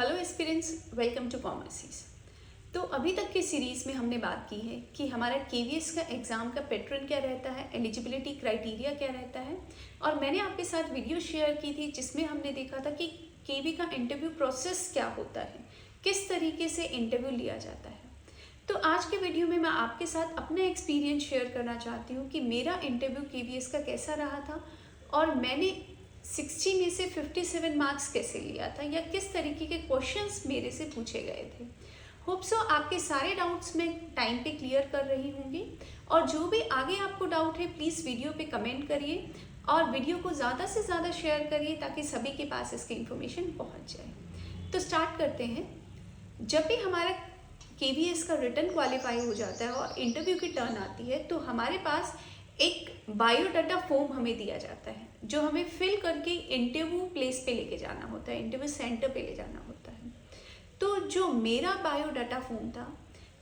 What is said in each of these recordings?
Hello aspirants, welcome to Commercies. तो अभी तक की सीरीज़ में हमने बात की है कि हमारा केवीएस का एग्ज़ाम का पैटर्न क्या रहता है, एलिजिबिलिटी क्राइटेरिया क्या रहता है। और मैंने आपके साथ वीडियो शेयर की थी जिसमें हमने देखा था कि केवी का इंटरव्यू प्रोसेस क्या होता है, किस तरीके से इंटरव्यू लिया जाता है। तो आज के वीडियो में मैं आपके साथ अपना एक्सपीरियंस शेयर करना चाहती हूँ कि मेरा इंटरव्यू केवीएस का कैसा रहा था और मैंने 60 में से 57 मार्क्स कैसे लिया था या किस तरीके के क्वेश्चंस मेरे से पूछे गए थे। होप सो आपके सारे डाउट्स मैं टाइम पे क्लियर कर रही होंगी। और जो भी आगे आपको डाउट है प्लीज़ वीडियो पे कमेंट करिए और वीडियो को ज़्यादा से ज़्यादा शेयर करिए ताकि सभी के पास इसकी इन्फॉर्मेशन पहुंच जाए। तो स्टार्ट करते हैं। जब भी हमारा केवीएस का रिटर्न क्वालिफाई हो जाता है और इंटरव्यू की टर्न आती है तो हमारे पास एक बायोडाटा फॉर्म हमें दिया जाता है जो हमें फिल करके इंटरव्यू प्लेस पे लेके जाना होता है, इंटरव्यू सेंटर पे ले जाना होता है। तो जो मेरा बायोडाटा फॉर्म था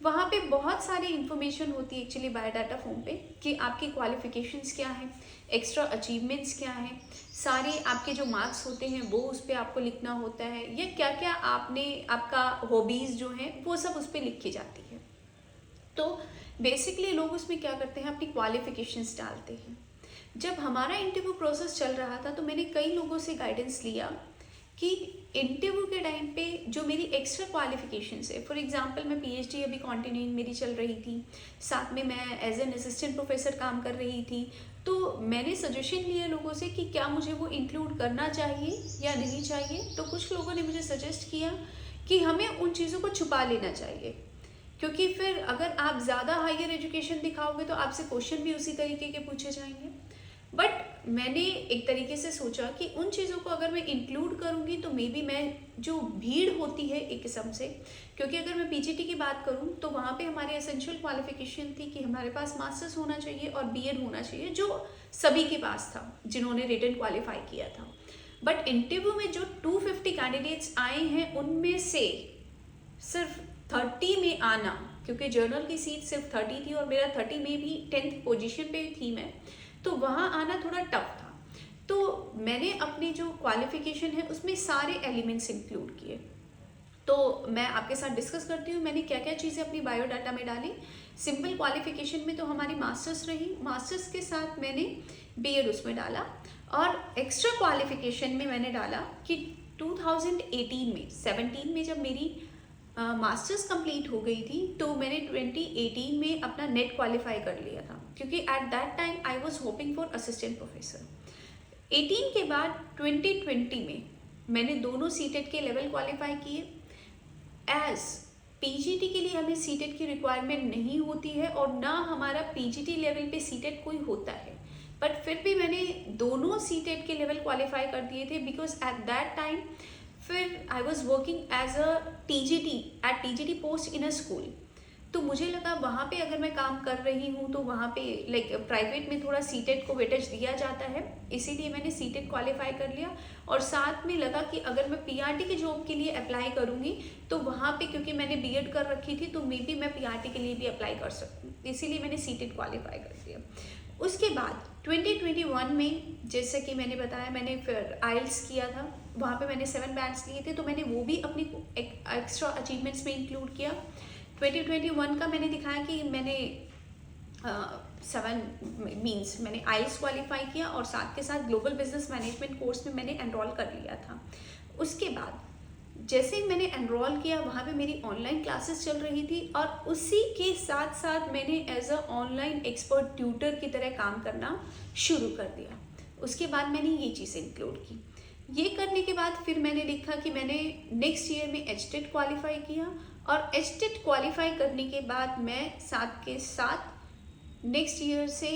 वहाँ पे बहुत सारी इन्फॉर्मेशन होती है एक्चुअली बायोडाटा फॉर्म पे कि आपकी क्वालिफिकेशंस क्या हैं, एक्स्ट्रा अचीवमेंट्स क्या हैं, सारे आपके जो मार्क्स होते हैं वो उस पर आपको लिखना होता है या क्या क्या आपका हॉबीज़ जो हैं वो सब उस पर लिखी जाती है। तो बेसिकली लोग उसमें क्या करते हैं, अपनी क्वालिफिकेशंस डालते हैं। जब हमारा इंटरव्यू प्रोसेस चल रहा था तो मैंने कई लोगों से गाइडेंस लिया कि इंटरव्यू के टाइम पे जो मेरी एक्स्ट्रा क्वालिफिकेशंस है, फॉर एग्जांपल मैं पीएचडी अभी कंटिन्यूइंग मेरी चल रही थी, साथ में मैं एज एन असिस्टेंट प्रोफेसर काम कर रही थी। तो मैंने सजेशन लिया लोगों से कि क्या मुझे वो इंक्लूड करना चाहिए या नहीं चाहिए। तो कुछ लोगों ने मुझे सजेस्ट किया कि हमें उन चीज़ों को छुपा लेना चाहिए, क्योंकि फिर अगर आप ज़्यादा हायर एजुकेशन दिखाओगे तो आपसे क्वेश्चन भी उसी तरीके के पूछे जाएंगे। बट मैंने एक तरीके से सोचा कि उन चीज़ों को अगर मैं इंक्लूड करूँगी तो मे बी मैं जो भीड़ होती है एक किस्म से, क्योंकि अगर मैं पीजीटी की बात करूँ तो वहाँ पे हमारे एसेंशियल क्वालिफिकेशन थी कि हमारे पास मास्टर्स होना चाहिए और बीएड होना चाहिए, जो सभी के पास था जिन्होंने रिटन क्वालिफाई किया था। बट इंटरव्यू में जो 250 कैंडिडेट्स आए हैं उनमें से सिर्फ 30 में आना, क्योंकि जर्नल की सीट सिर्फ 30 थी और मेरा 30 में भी 10th पोजीशन पे थी मैं, तो वहाँ आना थोड़ा टफ था। तो मैंने अपनी जो क्वालिफिकेशन है उसमें सारे एलिमेंट्स इंक्लूड किए। तो मैं आपके साथ डिस्कस करती हूँ मैंने क्या क्या चीज़ें अपनी बायोडाटा में डाली। सिंपल क्वालिफिकेशन में तो हमारी मास्टर्स रही, मास्टर्स के साथ मैंने बीएड उसमें डाला। और एक्स्ट्रा क्वालिफिकेशन में मैंने डाला कि 2018 में 17 में जब मेरी मास्टर्स कंप्लीट हो गई थी तो मैंने 2018 में अपना नेट क्वालिफाई कर लिया था, क्योंकि eight that time I was hoping for assistant professor. 18 के बाद 2020 में मैंने दोनों सीटेट के लेवल क्वालिफाई किए। एज पीजीटी के लिए हमें सीटेट की रिक्वायरमेंट नहीं होती है और ना हमारा पीजीटी लेवल पे सीटेट कोई होता है, बट फिर भी मैंने दोनों सीटेट के लेवल क्वालिफाई कर दिए थे बिकॉज एट दैट टाइम फिर I was working as a TGT post in a school. तो मुझे लगा वहाँ पे अगर मैं काम कर रही हूँ तो वहाँ पे लाइक प्राइवेट में थोड़ा सीटेट को वेटेज दिया जाता है, इसीलिए मैंने सीटेट क्वालिफाई कर लिया। और साथ में लगा कि अगर मैं पीआरटी की जॉब के लिए अप्लाई करूँगी तो वहाँ पे क्योंकि मैंने बीएड कर रखी थी तो मे बी मैं पीआरटी के लिए भी अप्लाई कर सकूँ, इसीलिए मैंने सीटेट क्वालिफाई कर दिया। उसके बाद 2021 में जैसे कि मैंने बताया मैंने फिर आइल्स किया था, वहाँ पे मैंने 7 बैंड्स लिए थे तो मैंने वो भी अपनी एक्स्ट्रा अचीवमेंट्स में इंक्लूड किया। 2021 का मैंने दिखाया कि मैंने 7 मीन्स मैंने आइल्स क्वालिफाई किया और साथ के साथ ग्लोबल बिजनेस मैनेजमेंट कोर्स में मैंने एनरोल कर लिया था। उसके बाद जैसे ही मैंने एनरोल किया वहाँ पे मेरी ऑनलाइन क्लासेस चल रही थी और उसी के साथ साथ मैंने as a online expert tutor की तरह काम करना शुरू कर दिया। उसके बाद मैंने ये चीज़ें इंक्लूड की। ये करने के बाद फिर मैंने लिखा कि मैंने नेक्स्ट ईयर में एचटेट क्वालिफाई किया और एचटेट क्वालिफाई करने के बाद मैं साथ के साथ नेक्स्ट ईयर से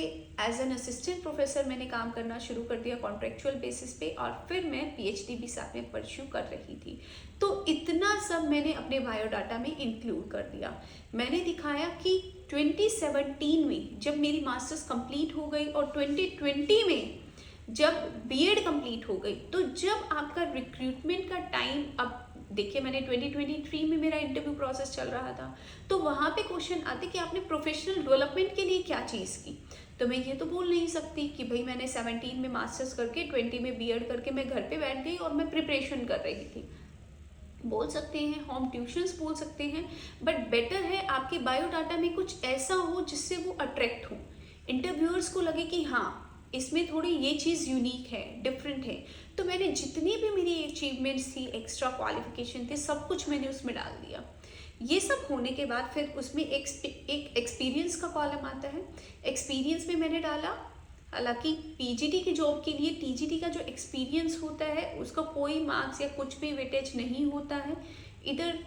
एज एन असिस्टेंट प्रोफेसर मैंने काम करना शुरू कर दिया कॉन्ट्रेक्चुअल बेसिस पे, और फिर मैं पीएचडी भी साथ में परस्यू कर रही थी। तो इतना सब मैंने अपने बायोडाटा में इंक्लूड कर दिया। मैंने दिखाया कि 2017 में जब मेरी मास्टर्स कंप्लीट हो गई और 2020 में जब बीएड कंप्लीट हो गई, तो जब आपका रिक्रूटमेंट का टाइम, अब देखिए मैंने 2023 में मेरा इंटरव्यू प्रोसेस चल रहा था तो वहाँ पे क्वेश्चन आते कि आपने प्रोफेशनल डेवलपमेंट के लिए क्या चीज़ की। तो मैं ये तो बोल नहीं सकती कि भाई मैंने 17 में मास्टर्स करके 20 में बीएड करके मैं घर पे बैठ गई और मैं प्रिपरेशन कर रही थी। बोल सकते हैं, होम ट्यूशन्स बोल सकते हैं, बट बेटर है आपके बायोडाटा में कुछ ऐसा हो जिससे वो अट्रैक्ट हो, इंटरव्यूअर्स को लगे कि हाँ इसमें थोड़ी ये चीज़ यूनिक है, डिफरेंट है। तो मैंने जितनी भी मेरी अचीवमेंट्स थी, एक्स्ट्रा क्वालिफिकेशन थे, सब कुछ मैंने उसमें डाल दिया। ये सब होने के बाद फिर उसमें एक एक्सपीरियंस का कॉलम आता है। एक्सपीरियंस में मैंने डाला, हालांकि पीजीटी की जॉब के लिए टीजीटी का जो एक्सपीरियंस होता है उसका कोई मार्क्स या कुछ भी वेटेज नहीं होता है इधर,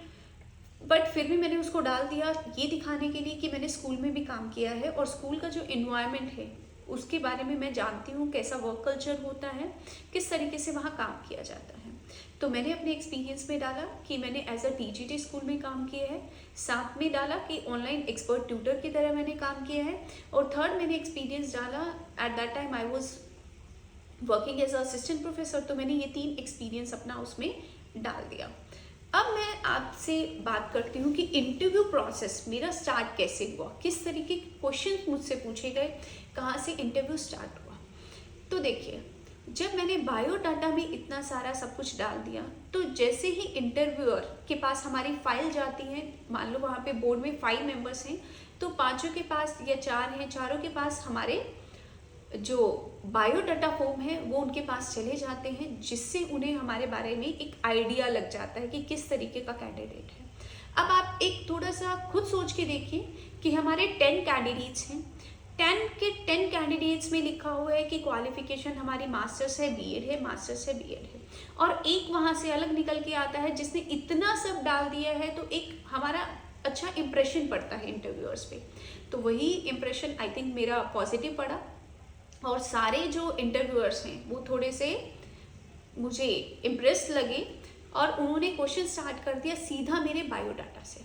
बट फिर भी मैंने उसको डाल दिया ये दिखाने के लिए कि मैंने स्कूल में भी काम किया है और स्कूल का जो इन्वायरमेंट है उसके बारे में मैं जानती हूँ, कैसा वर्क कल्चर होता है, किस तरीके से वहाँ काम किया जाता है। तो मैंने अपने एक्सपीरियंस में डाला कि मैंने एज अ टीजीटी स्कूल में काम किया है, साथ में डाला कि ऑनलाइन एक्सपर्ट ट्यूटर की तरह मैंने काम किया है, और थर्ड मैंने एक्सपीरियंस डाला at that time I was working as a assistant professor. तो मैंने ये 3 एक्सपीरियंस अपना उसमें डाल दिया। अब मैं आपसे बात करती हूँ कि इंटरव्यू प्रोसेस मेरा स्टार्ट कैसे हुआ, किस तरीके के क्वेश्चन मुझसे पूछे गए, कहाँ से इंटरव्यू स्टार्ट हुआ। तो देखिए, जब मैंने बायोडाटा में इतना सारा सब कुछ डाल दिया तो जैसे ही इंटरव्यूअर के पास हमारी फाइल जाती है, मान लो वहाँ पे बोर्ड में 5 मेंबर्स हैं, तो 5 के पास या 4 हैं, चारों के पास हमारे जो बायोडाटा फॉर्म है वो उनके पास चले जाते हैं, जिससे उन्हें हमारे बारे में एक आइडिया लग जाता है कि किस तरीके का कैंडिडेट है। अब आप एक थोड़ा सा खुद सोच के देखिए कि हमारे 10 कैंडिडेट्स हैं, 10 के 10 कैंडिडेट्स में लिखा हुआ है कि क्वालिफिकेशन हमारी मास्टर्स है, बीएड है, मास्टर्स है, बीएड है, और एक वहाँ से अलग निकल के आता है जिसने इतना सब डाल दिया है, तो एक हमारा अच्छा इंप्रेशन पड़ता है इंटरव्यूअर्स पे। तो वही इंप्रेशन आई थिंक मेरा पॉजिटिव पड़ा, और सारे जो इंटरव्यूअर्स हैं वो थोड़े से मुझे इम्प्रेस लगे और उन्होंने क्वेश्चन स्टार्ट कर दिया सीधा मेरे बायोडाटा से।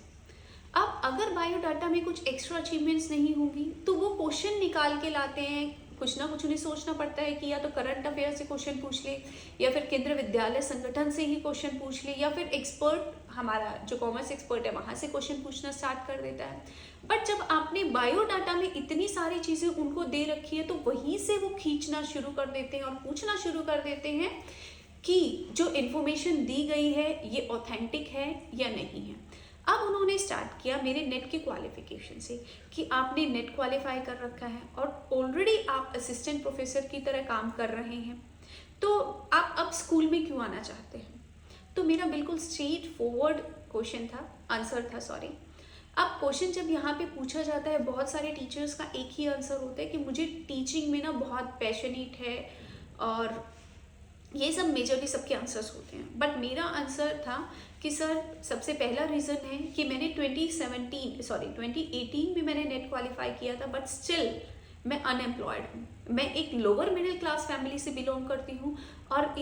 अब अगर बायोडाटा में कुछ एक्स्ट्रा अचीवमेंट्स नहीं होंगी तो वो क्वेश्चन निकाल के लाते हैं, कुछ ना कुछ उन्हें सोचना पड़ता है कि या तो करंट अफेयर से क्वेश्चन पूछ ले, या फिर केंद्रीय विद्यालय संगठन से ही क्वेश्चन पूछ ले, या फिर एक्सपर्ट हमारा जो कॉमर्स एक्सपर्ट है वहाँ से क्वेश्चन पूछना स्टार्ट कर देता है। बट जब आपने बायोडाटा में इतनी सारी चीज़ें उनको दे रखी है तो वहीं से वो खींचना शुरू कर देते हैं और पूछना शुरू कर देते हैं कि जो इन्फॉर्मेशन दी गई है ये ऑथेंटिक है या नहीं है। अब उन्होंने स्टार्ट किया मेरे नेट के क्वालिफिकेशन से कि आपने नेट क्वालिफाई कर रखा है और ऑलरेडी आप असिस्टेंट प्रोफेसर की तरह काम कर रहे हैं, तो आप अब स्कूल में क्यों आना चाहते हैं। तो मेरा बिल्कुल स्ट्रेट फॉरवर्ड क्वेश्चन था, आंसर था सॉरी। अब क्वेश्चन जब यहाँ पे पूछा जाता है, बहुत सारे टीचर्स का एक ही आंसर होता है कि मुझे टीचिंग में ना बहुत पैशनेट है, और ये सब मेजरली सबके आंसर्स होते हैं। बट मेरा आंसर था कि सर सबसे पहला रीज़न है कि मैंने 2018 में मैंने नेट क्वालिफाई किया था, बट स्टिल मैं अनएम्प्लॉयड हूँ। मैं एक लोअर मिडिल क्लास फैमिली से बिलोंग करती हूँ, और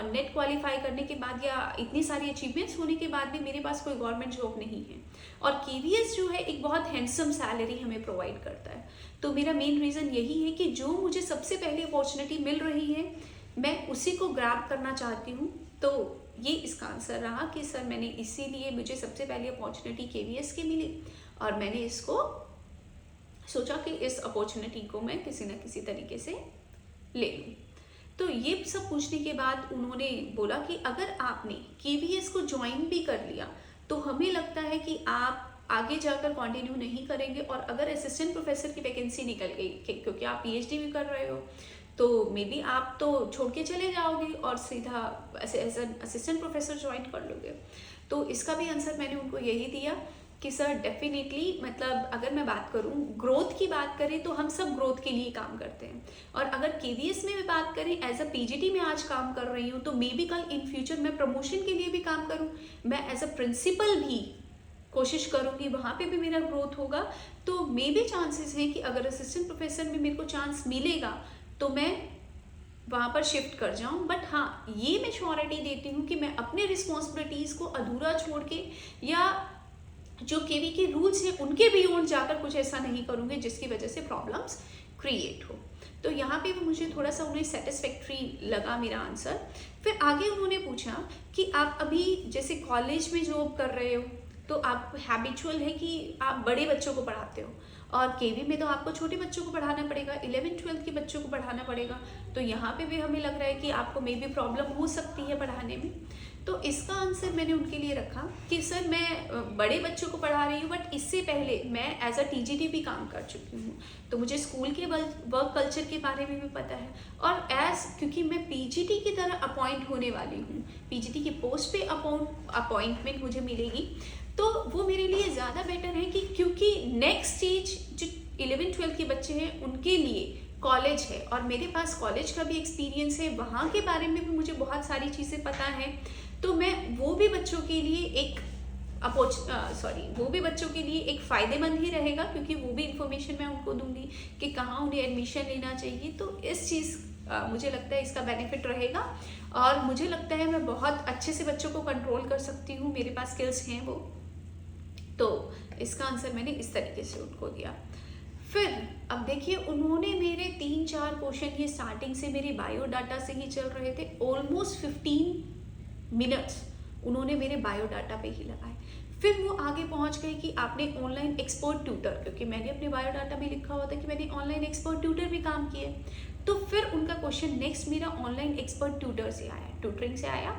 नेट क्वालिफाई करने के बाद या इतनी सारी अचीवमेंट्स होने के बाद भी मेरे पास कोई गवर्नमेंट जॉब नहीं है, और केवीएस जो है एक बहुत हैंडसम सैलरी हमें प्रोवाइड करता है। तो मेरा मेन रीज़न यही है कि जो मुझे सबसे पहले अपॉर्चुनिटी मिल रही है मैं उसी को ग्रैब करना चाहती हूँ। तो ये इसका आंसर रहा कि सर मैंने इसीलिए, मुझे सबसे पहले अपॉर्चुनिटी केवीएस की मिली और मैंने इसको सोचा कि इस अपॉर्चुनिटी को मैं किसी न किसी तरीके से ले लूँ। तो ये सब पूछने के बाद उन्होंने बोला कि अगर आपने केवीएस को ज्वाइन भी कर लिया तो हमें लगता है कि आप आगे जाकर कंटिन्यू नहीं करेंगे, और अगर असिस्टेंट प्रोफेसर की वैकेंसी निकल गई क्योंकि आप पीएचडी भी कर रहे हो तो मे बी आप तो छोड़ के चले जाओगे और सीधा as an assistant professor join कर लोगे। तो इसका भी आंसर मैंने उनको यही दिया कि सर डेफिनेटली, मतलब अगर मैं बात करूं ग्रोथ की बात करें तो हम सब ग्रोथ के लिए काम करते हैं, और अगर केवीएस में भी बात करें एज अ पीजीटी में आज काम कर रही हूं तो मे बी कल इन फ्यूचर मैं प्रमोशन के लिए भी काम करूं, मैं एज अ प्रिंसिपल भी कोशिश करूंगी, वहाँ पे भी मेरा ग्रोथ होगा। तो मे बी चांसेस हैं कि अगर असिस्टेंट प्रोफेसर में मेरे को चांस मिलेगा तो मैं वहाँ पर शिफ्ट कर जाऊँ। बट हाँ, ये मैं श्योरिटी देती हूँ कि मैं अपने रिस्पॉन्सिबिलिटीज़ को अधूरा छोड़ के या जो केवी के रूल्स हैं उनके बियॉन्ड जाकर कुछ ऐसा नहीं करूँगी जिसकी वजह से प्रॉब्लम्स क्रिएट हो। तो यहाँ पे भी मुझे थोड़ा सा उन्हें सेटिस्फैक्ट्री लगा मेरा आंसर। फिर आगे उन्होंने पूछा कि आप अभी जैसे कॉलेज में जॉब कर रहे हो तो आप हैबिचुअल है कि आप बड़े बच्चों को पढ़ाते हो, और केवी में तो आपको छोटे बच्चों को पढ़ाना पड़ेगा, 11th-12th के बच्चों को पढ़ाना पड़ेगा। तो यहाँ पे भी हमें लग रहा है कि आपको मे बी प्रॉब्लम हो सकती है पढ़ाने में। तो इसका आंसर मैंने उनके लिए रखा कि सर मैं बड़े बच्चों को पढ़ा रही हूँ, बट इससे पहले मैं एज अ टीजीटी भी काम कर चुकी हूँ, तो मुझे स्कूल के वर्क कल्चर के बारे में भी पता है। और क्योंकि मैं पीजीटी की तरह अपॉइंट होने वाली हूँ, पीजीटी की पोस्ट पे अपॉइंटमेंट मुझे मिलेगी, तो वो मेरे लिए ज़्यादा बेटर है कि क्योंकि नेक्स्ट स्टेज जो 11-12 के बच्चे हैं उनके लिए कॉलेज है, और मेरे पास कॉलेज का भी एक्सपीरियंस है, वहाँ के बारे में भी मुझे बहुत सारी चीज़ें पता है। तो मैं वो भी बच्चों के लिए एक फ़ायदेमंद ही रहेगा, क्योंकि वो भी इंफॉर्मेशन मैं उनको दूंगी कि कहाँ उन्हें एडमिशन लेना चाहिए। तो इस चीज़ मुझे लगता है इसका बेनिफिट रहेगा, और मुझे लगता है मैं बहुत अच्छे से बच्चों को कंट्रोल कर सकती हूँ, मेरे पास स्किल्स हैं वो। तो इसका आंसर मैंने इस तरीके से उनको दिया। फिर अब देखिए, उन्होंने मेरे 3-4 क्वेश्चन ये स्टार्टिंग से मेरे बायोडाटा से ही चल रहे थे, ऑलमोस्ट 15 मिनट्स उन्होंने मेरे बायोडाटा पे ही लगाए। फिर वो आगे पहुंच गए कि आपने ऑनलाइन एक्सपर्ट ट्यूटर, क्योंकि मैंने अपने बायोडाटा में लिखा हुआ था कि मैंने ऑनलाइन एक्सपर्ट ट्यूटर भी काम किया है। तो फिर उनका क्वेश्चन नेक्स्ट मेरा ऑनलाइन एक्सपर्ट ट्यूटर से आया, ट्यूटरिंग से आया,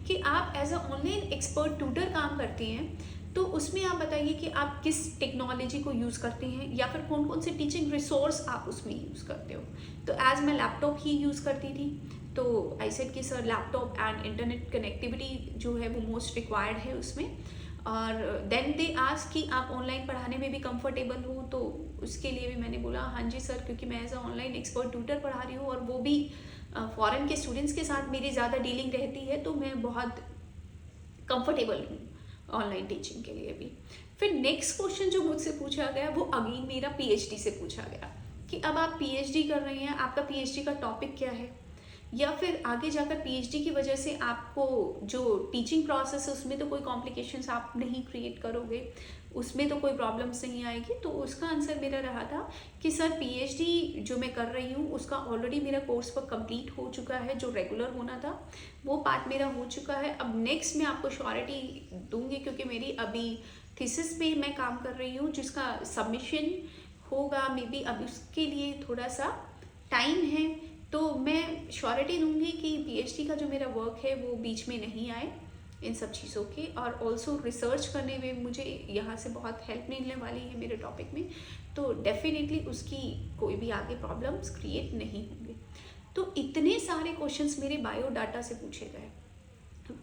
कि आप as a online expert tutor काम करती हैं, तो उसमें आप बताइए कि आप किस टेक्नोलॉजी को यूज़ करते हैं, या फिर कौन कौन से टीचिंग रिसोर्स आप उसमें यूज़ करते हो। तो एज मैं लैपटॉप ही यूज़ करती थी, तो आई सेड कि sir laptop and internet connectivity जो है वो मोस्ट रिक्वायर्ड है उसमें। और देन दे आस्क कि आप ऑनलाइन पढ़ाने में भी कंफर्टेबल हो, तो उसके लिए भी मैंने बोला हाँ जी सर, क्योंकि मैं as a online expert tutor पढ़ा रही हूँ, और वो भी फॉरेन के स्टूडेंट्स के साथ मेरी ज़्यादा डीलिंग रहती है, तो मैं बहुत कंफर्टेबल हूँ ऑनलाइन टीचिंग के लिए भी। फिर नेक्स्ट क्वेश्चन जो मुझसे पूछा गया वो अगेन मेरा पीएचडी से पूछा गया कि अब आप पीएचडी कर रही हैं, आपका पीएचडी का टॉपिक क्या है, या फिर आगे जाकर पीएचडी की वजह से आपको जो टीचिंग प्रोसेस है उसमें तो कोई कॉम्प्लिकेशंस आप नहीं क्रिएट करोगे, उसमें तो कोई प्रॉब्लम्स नहीं आएगी। तो उसका आंसर मेरा रहा था कि सर पीएचडी जो मैं कर रही हूँ उसका ऑलरेडी मेरा कोर्स वर्क कंप्लीट हो चुका है, जो रेगुलर होना था वो पार्ट मेरा हो चुका है। अब नेक्स्ट मैं आपको श्योरिटी दूंगी, क्योंकि मेरी अभी थीसिस पे मैं काम कर रही हूँ जिसका सबमिशन होगा, मे बी अब उसके लिए थोड़ा सा टाइम है, तो मैं श्योरिटी दूंगी कि पीएचडी का जो मेरा वर्क है वो बीच में नहीं आए इन सब चीज़ों के। और ऑल्सो रिसर्च करने में मुझे यहाँ से बहुत हेल्प मिलने वाली है मेरे टॉपिक में, तो डेफिनेटली उसकी कोई भी आगे प्रॉब्लम्स क्रिएट नहीं होंगे। तो इतने सारे क्वेश्चंस मेरे बायोडाटा से पूछे गए,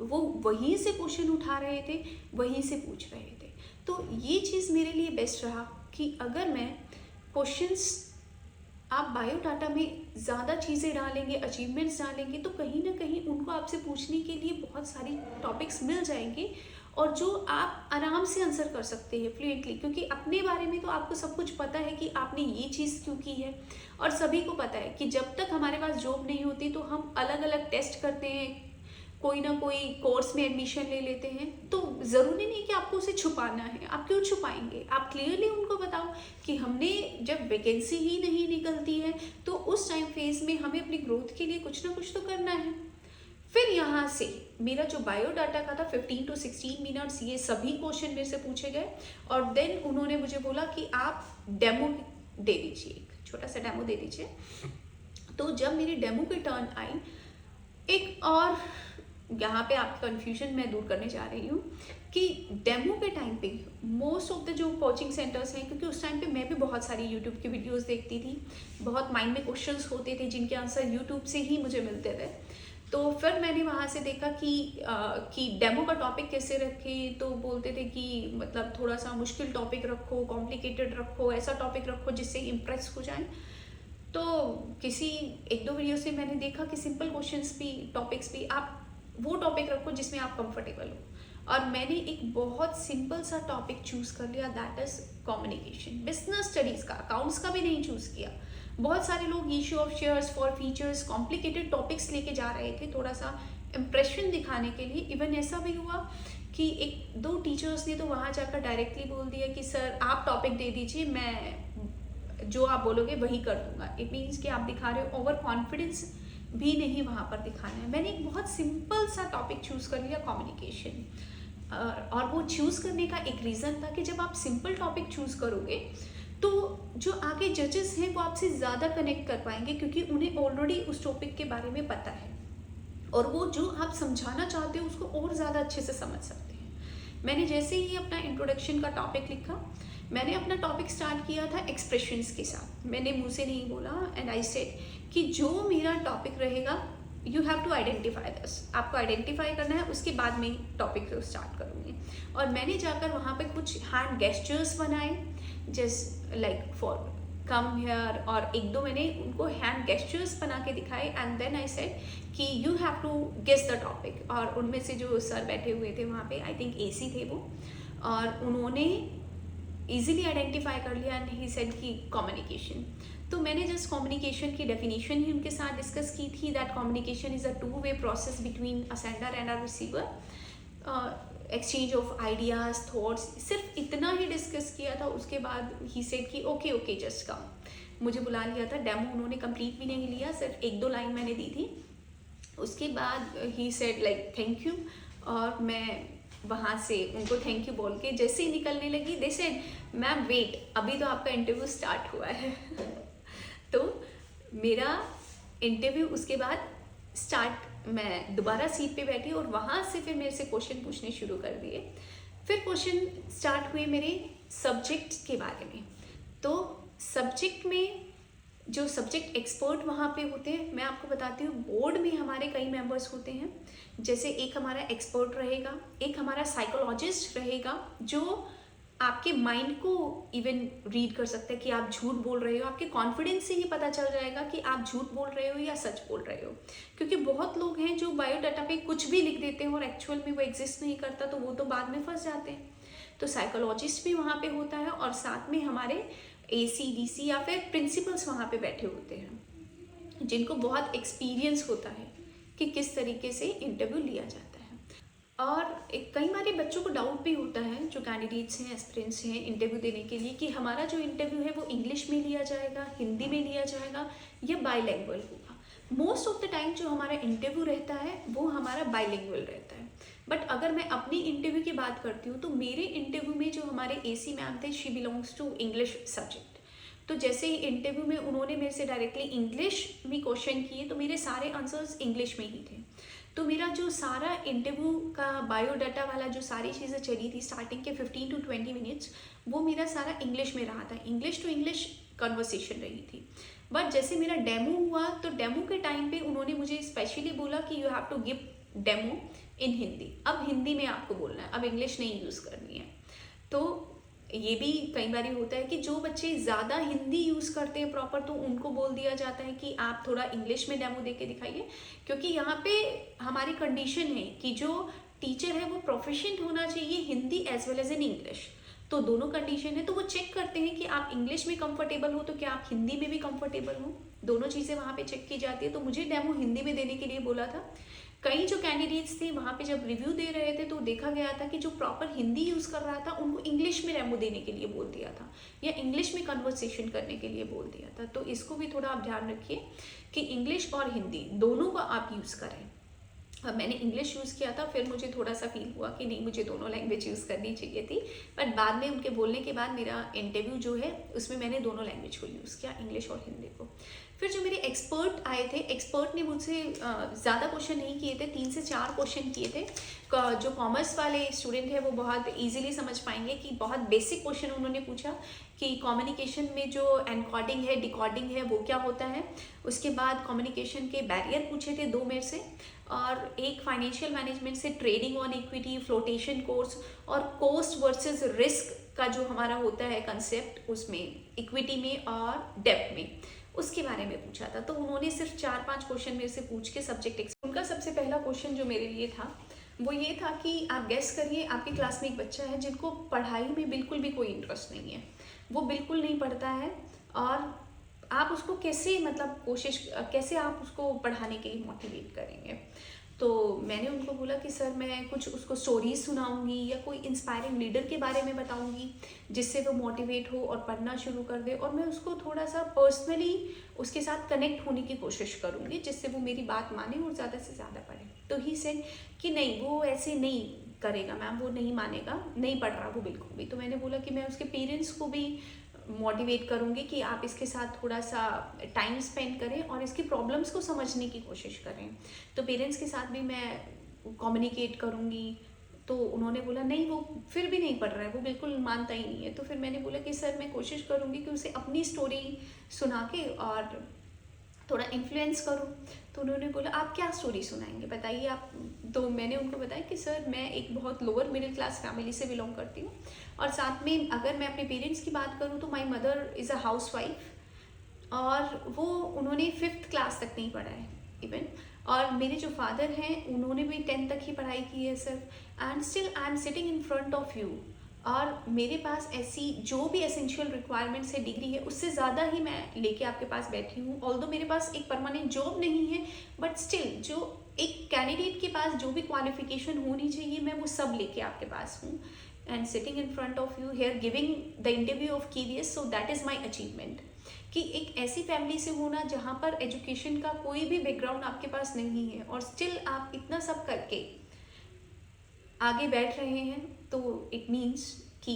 वो वहीं से क्वेश्चन उठा रहे थे, वहीं से पूछ रहे थे। तो ये चीज़ मेरे लिए बेस्ट रहा कि अगर मैं क्वेश्चंस आप बायोडाटा में ज़्यादा चीज़ें डालेंगे, अचीवमेंट्स डालेंगे, तो कहीं ना कहीं उनको आपसे पूछने के लिए बहुत सारी टॉपिक्स मिल जाएंगे, और जो आप आराम से आंसर कर सकते हैं फ्लुएंटली, क्योंकि अपने बारे में तो आपको सब कुछ पता है कि आपने ये चीज़ क्यों की है। और सभी को पता है कि जब तक हमारे पास जॉब नहीं होती तो हम अलग अलग टेस्ट करते हैं, कोई ना कोई कोर्स में एडमिशन ले लेते हैं, तो ज़रूरी नहीं कि आपको उसे छुपाना है। आप क्यों छुपाएंगे, आप क्लियरली उनको बताओ कि हमने जब वैकेंसी ही नहीं निकलती है तो उस टाइम फेज में हमें अपनी ग्रोथ के लिए कुछ ना कुछ तो करना है। फिर यहाँ से मेरा जो बायोडाटा का था 15 to 16 मिनट्स, ये सभी क्वेश्चन मेरे से पूछे गए, और देन उन्होंने मुझे बोला कि आप डेमो दे दीजिए, एक छोटा सा डेमो दे दीजिए। तो जब मेरी डेमो की टर्न आई, एक और यहाँ पे आपकी कन्फ्यूजन मैं दूर करने जा रही हूँ कि डेमो के टाइम पे मोस्ट ऑफ द जो कोचिंग सेंटर्स हैं, क्योंकि उस टाइम पे मैं भी बहुत सारी यूट्यूब की वीडियोस देखती थी, बहुत माइंड में क्वेश्चंस होते थे जिनके आंसर यूट्यूब से ही मुझे मिलते थे। तो फिर मैंने वहाँ से देखा कि डेमो का टॉपिक कैसे रखें, तो बोलते थे कि मतलब थोड़ा सा मुश्किल टॉपिक रखो, कॉम्प्लिकेटेड रखो, ऐसा टॉपिक रखो जिससे इम्प्रेस हो जाए। तो किसी 1-2 वीडियो से मैंने देखा कि सिंपल क्वेश्चंस भी, टॉपिक्स भी, आप वो टॉपिक रखो जिसमें आप कंफर्टेबल हो। और मैंने एक बहुत सिंपल सा टॉपिक चूज कर लिया, that is communication. Business studies का, अकाउंट्स का भी नहीं चूज किया। बहुत सारे लोग issue of shares for features, complicated topics लेके जा रहे थे थोड़ा सा इम्प्रेशन दिखाने के लिए। इवन ऐसा भी हुआ कि 1-2 टीचर्स ने तो वहाँ जाकर डायरेक्टली बोल दिया कि सर आप टॉपिक दे दीजिए, मैं जो आप बोलोगे वही कर दूंगा। इट मीन्स कि आप दिखा रहे हो ओवर कॉन्फिडेंस भी नहीं वहाँ पर दिखाना है। मैंने एक बहुत सिंपल सा टॉपिक चूज़ कर लिया, कम्युनिकेशन। और वो चूज़ करने का एक रीज़न था कि जब आप सिंपल टॉपिक चूज़ करोगे तो जो आगे जजेस हैं वो आपसे ज़्यादा कनेक्ट कर पाएंगे, क्योंकि उन्हें ऑलरेडी उस टॉपिक के बारे में पता है। और वो जो आप समझाना चाहते हो उसको और ज़्यादा अच्छे से समझ सकते हैं। मैंने जैसे ही अपना इंट्रोडक्शन का टॉपिक लिखा, मैंने अपना टॉपिक स्टार्ट किया था एक्सप्रेशंस के साथ। मैंने मुंह से नहीं बोला, एंड आई सेड कि जो मेरा टॉपिक रहेगा you have to identify this, आपको आइडेंटिफाई करना है, उसके बाद मैं टॉपिक को स्टार्ट करूँगी। और मैंने जाकर वहाँ पे कुछ हैंड गेस्चर्स बनाए, just like for come here, और एक दो मैंने उनको हैंड गेस्चर्स बना के दिखाए, एंड देन आई सेड कि you have to guess the topic. और उनमें से जो सर बैठे हुए थे वहाँ पे, आई थिंक एसी थे वो, और उन्होंने ईजिली आइडेंटिफाई कर लिया, एंड ही सेड कि कम्युनिकेशन। तो मैंने जस्ट कम्युनिकेशन की डेफिनेशन ही उनके साथ डिस्कस की थी, that communication is a two way process between a sender and a receiver, exchange of ideas, thoughts, सिर्फ इतना ही डिस्कस किया था। उसके बाद ही सेड कि ओके ओके जस्ट कम, मुझे बुला लिया था। डेमो उन्होंने कंप्लीट भी नहीं लिया, सिर्फ एक दो लाइन मैंने दी थी। उसके बाद he said like thank you, और मैं वहाँ से उनको थैंक यू बोल के जैसे ही निकलने लगी, दे सेड मैम वेट, अभी तो आपका इंटरव्यू स्टार्ट हुआ है। तो मेरा इंटरव्यू उसके बाद स्टार्ट, मैं दोबारा सीट पे बैठी और वहाँ से फिर मेरे से क्वेश्चन पूछने शुरू कर दिए। फिर क्वेश्चन स्टार्ट हुए मेरे सब्जेक्ट के बारे में। तो सब्जेक्ट में जो सब्जेक्ट एक्सपर्ट वहाँ पे होते हैं, मैं आपको बताती हूँ, बोर्ड में हमारे कई मेंबर्स होते हैं। जैसे एक हमारा एक्सपर्ट रहेगा, एक हमारा साइकोलॉजिस्ट रहेगा जो आपके माइंड को इवन रीड कर सकता है कि आप झूठ बोल रहे हो। आपके कॉन्फिडेंस से ही पता चल जाएगा कि आप झूठ बोल रहे हो या सच बोल रहे हो, क्योंकि बहुत लोग हैं जो बायोडाटा पे कुछ भी लिख देते हैं और एक्चुअल में वो एग्जिस्ट नहीं करता, तो वो तो बाद में फंस जाते हैं। तो साइकोलॉजिस्ट भी वहाँ पे होता है, और साथ में हमारे ACDC या फिर प्रिंसिपल्स वहाँ पे बैठे होते हैं, जिनको बहुत एक्सपीरियंस होता है कि किस तरीके से इंटरव्यू लिया जाता है। और कई बार बच्चों को डाउट भी होता है, जो कैंडिडेट्स हैं, एस्पिरेंट्स हैं इंटरव्यू देने के लिए, कि हमारा जो इंटरव्यू है वो इंग्लिश में लिया जाएगा, हिंदी में लिया जाएगा, या बाईलैंग्वेज होगा। मोस्ट ऑफ द टाइम जो हमारा इंटरव्यू रहता है वो हमारा बाईलैंग्वेज रहता है। बट अगर मैं अपनी इंटरव्यू की बात करती हूँ, तो मेरे इंटरव्यू में जो हमारे AC मैम थे, she belongs to English subject. तो जैसे ही इंटरव्यू में उन्होंने मेरे से डायरेक्टली इंग्लिश में क्वेश्चन किए, तो मेरे सारे आंसर्स इंग्लिश में ही थे। तो मेरा जो सारा इंटरव्यू का बायोडाटा वाला जो सारी चीज़ें चली थी स्टार्टिंग के 15 to 20 मिनट्स, वो मेरा सारा इंग्लिश में रहा था, इंग्लिश टू इंग्लिश कन्वर्सेशन रही थी। बट जैसे मेरा डेमो हुआ, तो डेमो के टाइम पे उन्होंने मुझे स्पेशली बोला कि you have to give demo in Hindi. अब हिंदी में आपको बोलना है, अब इंग्लिश नहीं यूज़ करनी है। तो ये भी कई बार होता है कि जो बच्चे ज़्यादा हिंदी यूज़ करते हैं प्रॉपर, तो उनको बोल दिया जाता है कि आप थोड़ा इंग्लिश में डेमो दे के दिखाइए, क्योंकि यहाँ पे हमारी कंडीशन है कि जो टीचर है वो प्रोफिशिएंट होना चाहिए Hindi as well as in English. तो दोनों कंडीशन है, तो वो चेक करते हैं कि आप इंग्लिश में कंफर्टेबल हो तो क्या आप हिंदी में भी कंफर्टेबल हो, दोनों चीज़ें वहाँ पे चेक की जाती है। तो मुझे डेमो हिंदी में देने के लिए बोला था। कई जो कैंडिडेट्स थे वहाँ पे जब रिव्यू दे रहे थे, तो देखा गया था कि जो प्रॉपर हिंदी यूज़ कर रहा था उनको इंग्लिश में डेमो देने के लिए बोल दिया था, या इंग्लिश में कन्वर्सेशन करने के लिए बोल दिया था। तो इसको भी थोड़ा आप ध्यान रखिए कि इंग्लिश और हिंदी दोनों को आप यूज़ करें। अब मैंने इंग्लिश यूज़ किया था, फिर मुझे थोड़ा सा फील हुआ कि नहीं, मुझे दोनों लैंग्वेज यूज़ करनी चाहिए थी। बट बाद में उनके बोलने के बाद मेरा इंटरव्यू जो है उसमें मैंने दोनों लैंग्वेज को यूज़ किया, इंग्लिश और हिंदी को। फिर जो मेरे एक्सपर्ट आए थे, एक्सपर्ट ने मुझसे ज़्यादा क्वेश्चन नहीं किए थे, 3 से 4 क्वेश्चन किए थे। जो कॉमर्स वाले स्टूडेंट है वो बहुत ईजिली समझ पाएंगे कि बहुत बेसिक क्वेश्चन उन्होंने पूछा कि कम्युनिकेशन में जो एनकोडिंग है, डिकोडिंग है, वो क्या होता है। उसके बाद कम्युनिकेशन के बैरियर पूछे थे 2 मेरे से, और एक फाइनेंशियल मैनेजमेंट से trading on equity, flotation course, और कॉस्ट वर्सेस रिस्क का जो हमारा होता है कंसेप्ट, उसमें इक्विटी में और डेप्ट में, उसके बारे में पूछा था। तो उन्होंने सिर्फ 4-5 क्वेश्चन मेरे से पूछ के सब्जेक्ट, उनका सबसे पहला क्वेश्चन जो मेरे लिए था वो ये था कि आप गेस करिए, आपकी क्लास में एक बच्चा है जिनको पढ़ाई में बिल्कुल भी कोई इंटरेस्ट नहीं है, वो बिल्कुल नहीं पढ़ता है, और आप उसको कैसे, मतलब कैसे आप उसको पढ़ाने के लिए मोटिवेट करेंगे। तो मैंने उनको बोला कि सर मैं कुछ उसको स्टोरीज सुनाऊंगी या कोई इंस्पायरिंग लीडर के बारे में बताऊंगी जिससे वो मोटिवेट हो और पढ़ना शुरू कर दे, और मैं उसको थोड़ा सा पर्सनली उसके साथ कनेक्ट होने की कोशिश करूंगी जिससे वो मेरी बात माने और ज़्यादा से ज़्यादा पढ़े। तो ही सेड कि नहीं, वो ऐसे नहीं करेगा मैम, वो नहीं मानेगा, नहीं पढ़ रहा वो बिल्कुल भी। तो मैंने बोला कि मैं उसके पेरेंट्स को भी मोटिवेट करूँगी कि आप इसके साथ थोड़ा सा टाइम स्पेंड करें और इसकी प्रॉब्लम्स को समझने की कोशिश करें। तो पेरेंट्स के साथ भी मैं कम्युनिकेट करूँगी। तो उन्होंने बोला नहीं, वो फिर भी नहीं पढ़ रहा है, वो बिल्कुल मानता ही नहीं है। तो फिर मैंने बोला कि सर मैं कोशिश करूँगी कि उसे अपनी स्टोरी सुना के और थोड़ा इन्फ्लुएंस करूँ। तो उन्होंने बोला आप क्या स्टोरी सुनाएंगे, बताइए आप। तो मैंने उनको बताया कि सर मैं एक बहुत लोअर मिडिल क्लास फैमिली से बिलोंग करती हूँ, और साथ में अगर मैं अपने पेरेंट्स की बात करूँ तो my mother is a house wife, और वो उन्होंने 5th क्लास तक नहीं पढ़ा है इवन। और मेरे जो फादर हैं उन्होंने भी 10th तक ही पढ़ाई की है sir. And still I am sitting in front of you, और मेरे पास ऐसी जो भी एसेंशियल रिक्वायरमेंट्स है डिग्री है उससे ज़्यादा ही मैं लेके आपके पास बैठी हूँ। ऑल्दो मेरे पास एक परमानेंट जॉब नहीं है, बट स्टिल जो एक कैंडिडेट के पास जो भी क्वालिफिकेशन होनी चाहिए मैं वो सब लेके आपके पास हूँ। And sitting in front of you here giving the interview of KVS, so that is my achievement. कि एक ऐसी फैमिली से होना जहाँ पर एजुकेशन का कोई भी बैकग्राउंड आपके पास नहीं है और स्टिल आप इतना सब करके आगे बैठ रहे हैं, तो इट मीन्स कि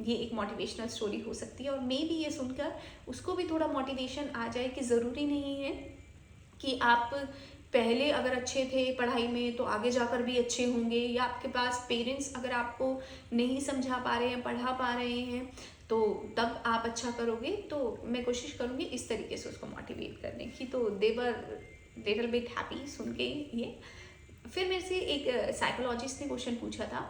ये एक मोटिवेशनल स्टोरी हो सकती है। और मे भी ये सुनकर उसको भी थोड़ा मोटिवेशन आ जाए कि ज़रूरी नहीं है कि आप पहले अगर अच्छे थे पढ़ाई में तो आगे जाकर भी अच्छे होंगे, या आपके पास पेरेंट्स अगर आपको नहीं समझा पा रहे हैं, पढ़ा पा रहे हैं, तो तब आप अच्छा करोगे। तो मैं कोशिश करूँगी इस तरीके से उसको मोटिवेट करने की। तो देवर लिटिल बिट हैप्पी सुन के ये। फिर मेरे से एक साइकोलॉजिस्ट ने क्वेश्चन पूछा था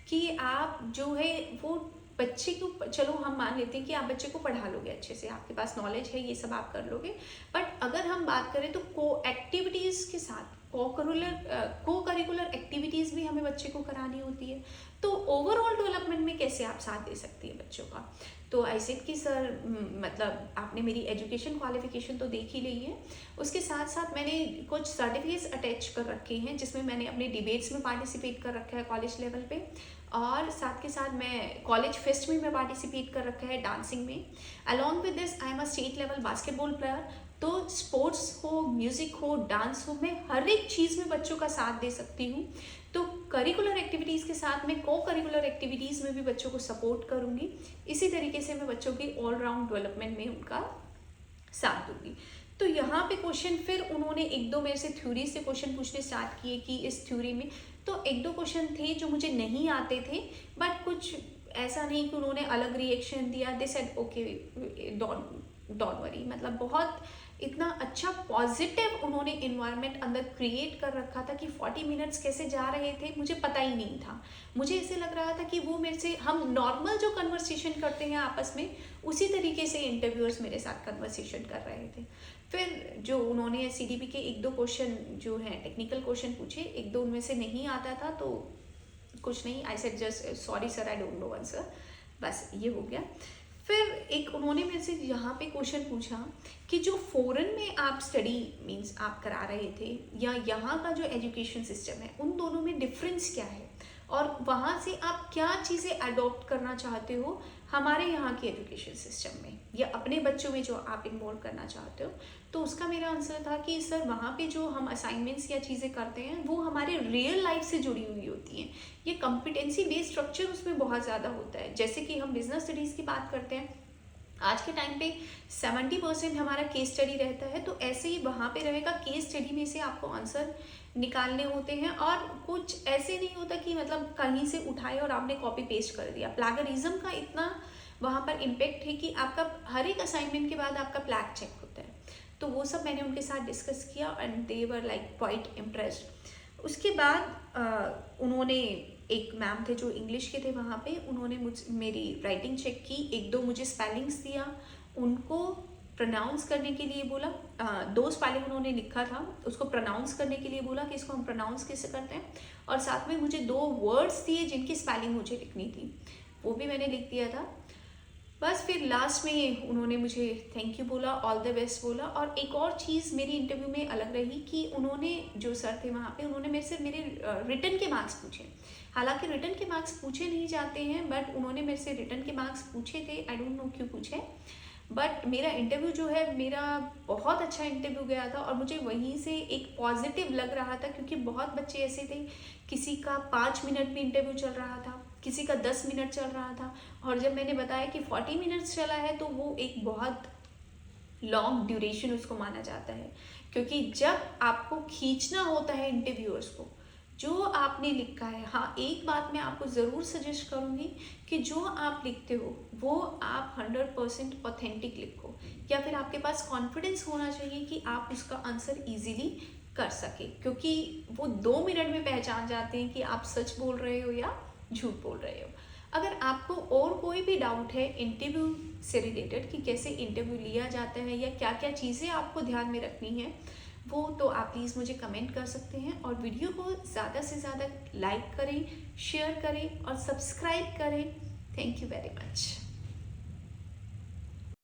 कि आप जो है वो बच्चे को, चलो हम मान लेते हैं कि आप बच्चे को पढ़ा लोगे अच्छे से, आपके पास नॉलेज है, ये सब आप कर लोगे, बट अगर हम बात करें तो एक्टिविटीज़ के साथ को करिकुलर एक्टिविटीज़ भी हमें बच्चे को करानी होती है, तो ओवरऑल डेवलपमेंट में कैसे आप साथ दे सकती है बच्चों का। तो आई सेड कि सर मतलब आपने मेरी एजुकेशन क्वालिफिकेशन तो देख ही ली है, उसके साथ साथ मैंने कुछ सर्टिफिकेट्स अटैच कर रखे हैं जिसमें मैंने अपने डिबेट्स में पार्टिसिपेट कर रखा है कॉलेज लेवल पे, और साथ के साथ मैं कॉलेज फेस्ट में मैं पार्टिसिपेट कर रखा है डांसिंग में। Along with this I am a state level basketball player. तो स्पोर्ट्स हो, म्यूज़िक हो, डांस हो, मैं हर एक चीज़ में बच्चों का साथ दे सकती हूँ। तो करिकुलर एक्टिविटीज़ के साथ मैं को करिकुलर एक्टिविटीज़ में भी बच्चों को सपोर्ट करूँगी। इसी तरीके से मैं बच्चों की ऑल राउंड डेवलपमेंट में उनका साथ दूँगी। तो यहाँ पे क्वेश्चन फिर उन्होंने एक दो मेरे से थ्योरी से क्वेश्चन पूछने स्टार्ट किए कि इस थ्योरी में, तो एक दो क्वेश्चन थे जो मुझे नहीं आते थे, बट कुछ ऐसा नहीं कि उन्होंने अलग रिएक्शन दिया। They said okay don't worry, मतलब बहुत इतना अच्छा पॉजिटिव उन्होंने इन्वायरमेंट अंदर क्रिएट कर रखा था कि 40 मिनट्स कैसे जा रहे थे मुझे पता ही नहीं था। मुझे ऐसे लग रहा था कि वो मेरे से, हम नॉर्मल जो कन्वर्सेशन करते हैं आपस में, उसी तरीके से इंटरव्यूअर्स मेरे साथ कन्वर्सेशन कर रहे थे। फिर जो उन्होंने CDP के एक दो क्वेश्चन जो हैं टेक्निकल क्वेश्चन पूछे, एक दो उनमें से नहीं आता था, तो कुछ नहीं, I said just sorry sir I don't know answer, बस ये हो गया। फिर एक उन्होंने मेरे से यहाँ पे क्वेश्चन पूछा कि जो फॉरेन में आप स्टडी मींस आप करा रहे थे या यहाँ का जो एजुकेशन सिस्टम है, उन दोनों में डिफरेंस क्या है, और वहाँ से आप क्या चीज़ें अडॉप्ट करना चाहते हो हमारे यहाँ के एजुकेशन सिस्टम में, या अपने बच्चों में जो आप इन्वॉल्व करना चाहते हो। तो उसका मेरा आंसर था कि सर वहाँ पे जो हम असाइनमेंट्स या चीज़ें करते हैं वो हमारे रियल लाइफ से जुड़ी हुई होती हैं। ये कॉम्पिटेंसी बेस्ड स्ट्रक्चर उसमें बहुत ज़्यादा होता है। जैसे कि हम बिजनेस स्टडीज़ की बात करते हैं, आज के टाइम पे 70% हमारा केस स्टडी रहता है, तो ऐसे ही वहाँ पे रहेगा, केस स्टडी में से आपको आंसर निकालने होते हैं, और कुछ ऐसे नहीं होता कि मतलब कहीं से उठाए और आपने कॉपी पेस्ट कर दिया। प्लैगरिज्म का इतना वहाँ पर इम्पेक्ट है कि आपका हर एक असाइनमेंट के बाद आपका प्लैग चेक होता है। तो वो सब मैंने उनके साथ डिस्कस किया and they were like quite impressed. उसके बाद उन्होंने, एक मैम थे जो इंग्लिश के थे वहाँ पे, उन्होंने मेरी राइटिंग चेक की, एक दो मुझे स्पेलिंग्स दिया, उनको प्रोनाउंस करने के लिए बोला। 2 स्पेलिंग उन्होंने लिखा था, उसको प्रोनाउंस करने के लिए बोला कि इसको हम प्रोनाउंस कैसे करते हैं, और साथ में मुझे 2 वर्ड्स दिए जिनकी स्पेलिंग मुझे लिखनी थी, वो भी मैंने लिख दिया था। बस फिर लास्ट में उन्होंने मुझे थैंक यू बोला, ऑल द बेस्ट बोला। और एक और चीज़ मेरी इंटरव्यू में अलग रही कि उन्होंने, जो सर थे वहाँ पे, उन्होंने मेरे से मेरे रिटन के मार्क्स पूछे। हालांकि रिटन के मार्क्स पूछे नहीं जाते हैं, बट उन्होंने मेरे से रिटन के मार्क्स पूछे थे, आई डोंट नो क्यों पूछे। बट मेरा इंटरव्यू जो है, मेरा बहुत अच्छा इंटरव्यू गया था, और मुझे वहीं से एक पॉजिटिव लग रहा था, क्योंकि बहुत बच्चे ऐसे थे, किसी का 5 मिनट में इंटरव्यू चल रहा था, किसी का 10 मिनट चल रहा था, और जब मैंने बताया कि 40 मिनट्स चला है तो वो एक बहुत लॉन्ग ड्यूरेशन उसको माना जाता है। क्योंकि जब आपको खींचना होता है इंटरव्यूअर्स को, जो आपने लिखा है, हाँ एक बात मैं आपको ज़रूर सजेस्ट करूँगी कि जो आप लिखते हो वो आप 100% ऑथेंटिक लिखो, या फिर आपके पास कॉन्फिडेंस होना चाहिए कि आप उसका आंसर इजीली कर सके, क्योंकि वो 2 मिनट में पहचान जाते हैं कि आप सच बोल रहे हो या झूठ बोल रहे हो। अगर आपको और कोई भी डाउट है इंटरव्यू से रिलेटेड कि कैसे इंटरव्यू लिया जाता है या क्या क्या चीज़ें आपको ध्यान में रखनी है, वो तो आप प्लीज़ मुझे कमेंट कर सकते हैं। और वीडियो को ज़्यादा से ज़्यादा लाइक करें, शेयर करें और सब्सक्राइब करें। Thank you very much.